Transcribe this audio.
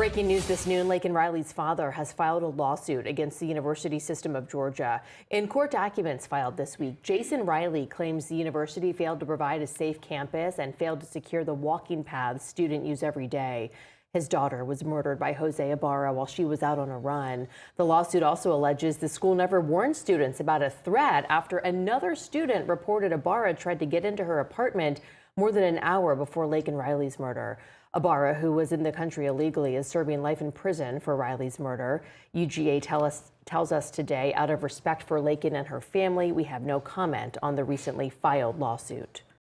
Breaking news this noon, Laken Riley's father has filed a lawsuit against the University System of Georgia. In court documents filed this week, Jason Riley claims the university failed to provide a safe campus and failed to secure the walking paths students use every day. His daughter was murdered by Jose Ibarra while she was out on a run. The lawsuit also alleges the school never warned students about a threat after another student reported Ibarra tried to get into her apartment more than an hour before Laken Riley's murder. Ibarra, who was in the country illegally, is serving life in prison for Riley's murder. UGA tells us today, out of respect for Laken and her family, we have no comment on the recently filed lawsuit.